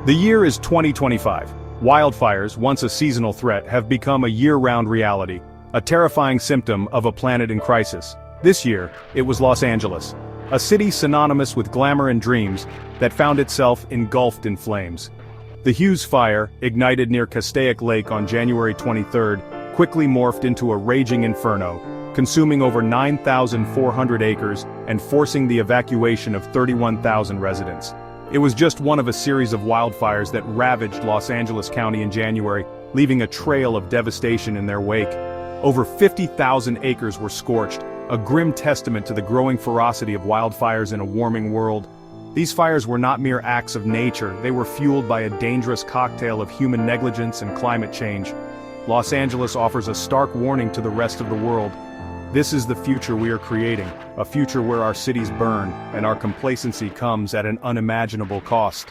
The year is 2025. Wildfires, once a seasonal threat, have become a year-round reality, a terrifying symptom of a planet in crisis. This year, it was Los Angeles, a city synonymous with glamour and dreams, that found itself engulfed in flames. The Hughes fire, ignited near Castaic Lake on January 23, quickly morphed into a raging inferno, consuming over 9,400 acres and forcing the evacuation of 31,000 residents. It was just one of a series of wildfires that ravaged Los Angeles County in January, leaving a trail of devastation in their wake. Over 50,000 acres were scorched, a grim testament to the growing ferocity of wildfires in a warming world. These fires were not mere acts of nature, they were fueled by a dangerous cocktail of human negligence and climate change. Los Angeles offers a stark warning to the rest of the world. This is the future we are creating, a future where our cities burn, and our complacency comes at an unimaginable cost.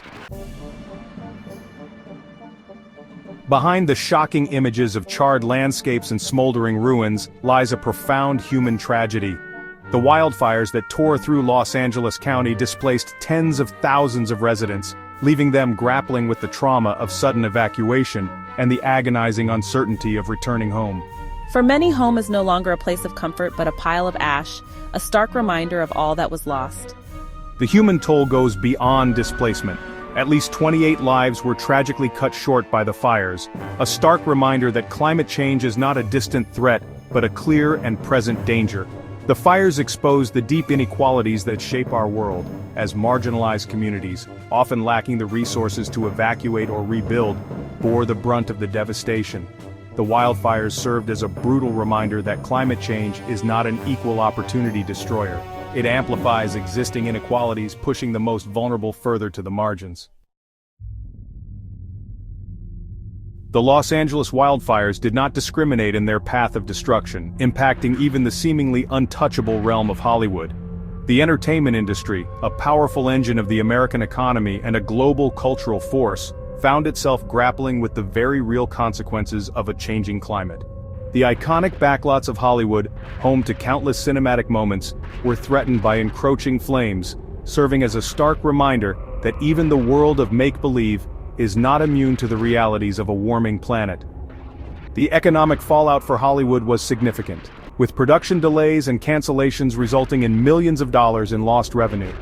Behind the shocking images of charred landscapes and smoldering ruins lies a profound human tragedy. The wildfires that tore through Los Angeles County displaced tens of thousands of residents, leaving them grappling with the trauma of sudden evacuation and the agonizing uncertainty of returning home. For many, home is no longer a place of comfort but a pile of ash, a stark reminder of all that was lost. The human toll goes beyond displacement. At least 28 lives were tragically cut short by the fires, a stark reminder that climate change is not a distant threat, but a clear and present danger. The fires exposed the deep inequalities that shape our world, as marginalized communities, often lacking the resources to evacuate or rebuild, bore the brunt of the devastation. The wildfires served as a brutal reminder that climate change is not an equal opportunity destroyer. It amplifies existing inequalities, pushing the most vulnerable further to the margins. The Los Angeles wildfires did not discriminate in their path of destruction, impacting even the seemingly untouchable realm of Hollywood. The entertainment industry, a powerful engine of the American economy and a global cultural force, found itself grappling with the very real consequences of a changing climate. The iconic backlots of Hollywood, home to countless cinematic moments, were threatened by encroaching flames, serving as a stark reminder that even the world of make-believe is not immune to the realities of a warming planet. The economic fallout for Hollywood was significant, with production delays and cancellations resulting in millions of dollars in lost revenue.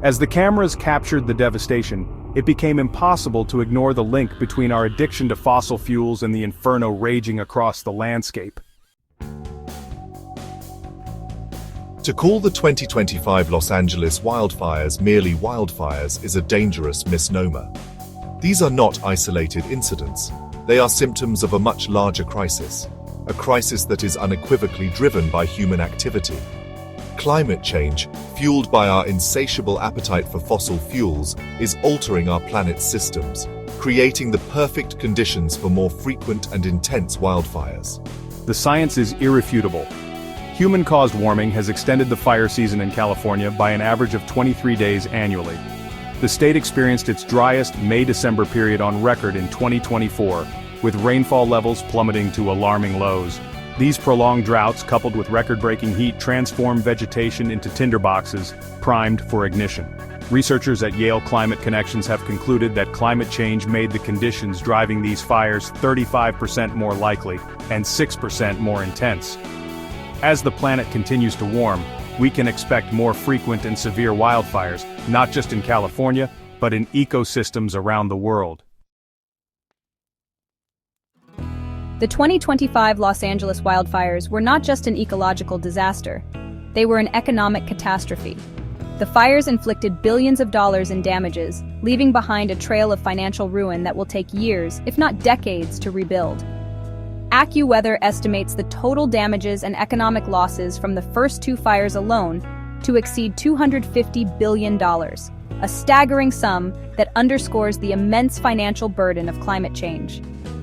As the cameras captured the devastation, it became impossible to ignore the link between our addiction to fossil fuels and the inferno raging across the landscape. To call the 2025 Los Angeles wildfires merely wildfires is a dangerous misnomer. These are not isolated incidents. They are symptoms of a much larger crisis, a crisis that is unequivocally driven by human activity. Climate change, fueled by our insatiable appetite for fossil fuels, is altering our planet's systems, creating the perfect conditions for more frequent and intense wildfires. The science is irrefutable. Human-caused warming has extended the fire season in California by an average of 23 days annually. The state experienced its driest May-December period on record in 2024, with rainfall levels plummeting to alarming lows. These prolonged droughts, coupled with record-breaking heat, transform vegetation into tinderboxes, primed for ignition. Researchers at Yale Climate Connections have concluded that climate change made the conditions driving these fires 35% more likely and 6% more intense. As the planet continues to warm, we can expect more frequent and severe wildfires, not just in California, but in ecosystems around the world. The 2025 Los Angeles wildfires were not just an ecological disaster. They were an economic catastrophe. The fires inflicted billions of dollars in damages, leaving behind a trail of financial ruin that will take years, if not decades, to rebuild. AccuWeather estimates the total damages and economic losses from the first two fires alone to exceed $250 billion, a staggering sum that underscores the immense financial burden of climate change.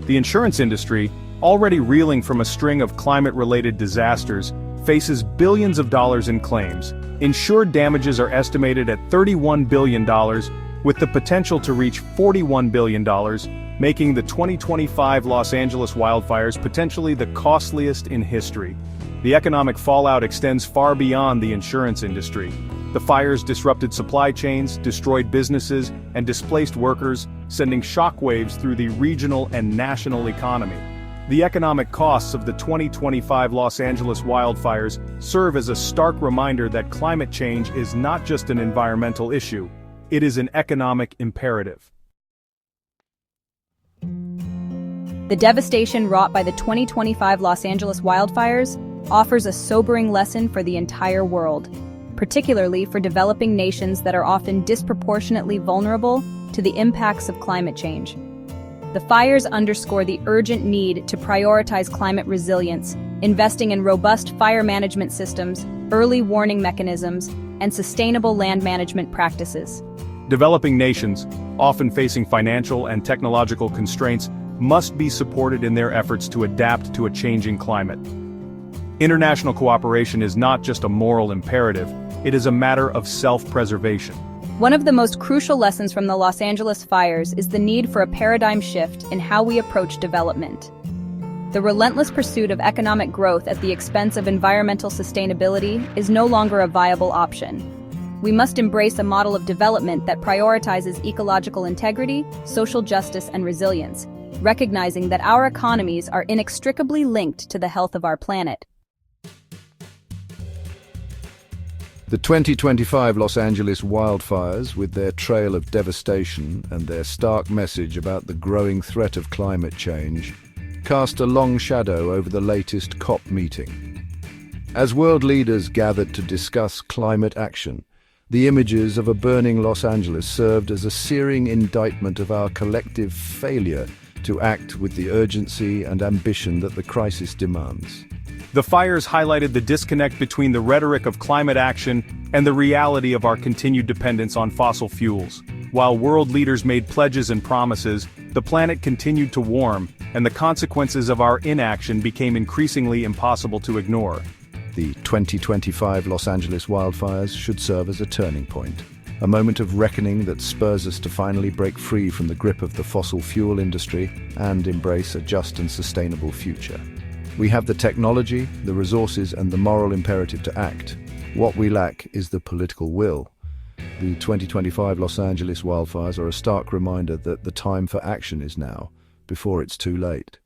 The insurance industry, already reeling from a string of climate-related disasters, faces billions of dollars in claims. Insured damages are estimated at $31 billion, with the potential to reach $41 billion, making the 2025 Los Angeles wildfires potentially the costliest in history. The economic fallout extends far beyond the insurance industry. The fires disrupted supply chains, destroyed businesses, and displaced workers, sending shockwaves through the regional and national economy. The economic costs of the 2025 Los Angeles wildfires serve as a stark reminder that climate change is not just an environmental issue, it is an economic imperative. The devastation wrought by the 2025 Los Angeles wildfires offers a sobering lesson for the entire world, particularly for developing nations that are often disproportionately vulnerable to the impacts of climate change. The fires underscore the urgent need to prioritize climate resilience, investing in robust fire management systems, early warning mechanisms, and sustainable land management practices. Developing nations, often facing financial and technological constraints, must be supported in their efforts to adapt to a changing climate. International cooperation is not just a moral imperative, it is a matter of self-preservation. One of the most crucial lessons from the Los Angeles fires is the need for a paradigm shift in how we approach development. The relentless pursuit of economic growth at the expense of environmental sustainability is no longer a viable option. We must embrace a model of development that prioritizes ecological integrity, social justice, and resilience, recognizing that our economies are inextricably linked to the health of our planet. The 2025 Los Angeles wildfires, with their trail of devastation and their stark message about the growing threat of climate change, cast a long shadow over the latest COP meeting. As world leaders gathered to discuss climate action, the images of a burning Los Angeles served as a searing indictment of our collective failure to act with the urgency and ambition that the crisis demands. The fires highlighted the disconnect between the rhetoric of climate action and the reality of our continued dependence on fossil fuels. While world leaders made pledges and promises, the planet continued to warm, and the consequences of our inaction became increasingly impossible to ignore. The 2025 Los Angeles wildfires should serve as a turning point, a moment of reckoning that spurs us to finally break free from the grip of the fossil fuel industry and embrace a just and sustainable future. We have the technology, the resources, and the moral imperative to act. What we lack is the political will. The 2025 Los Angeles wildfires are a stark reminder that the time for action is now, before it's too late.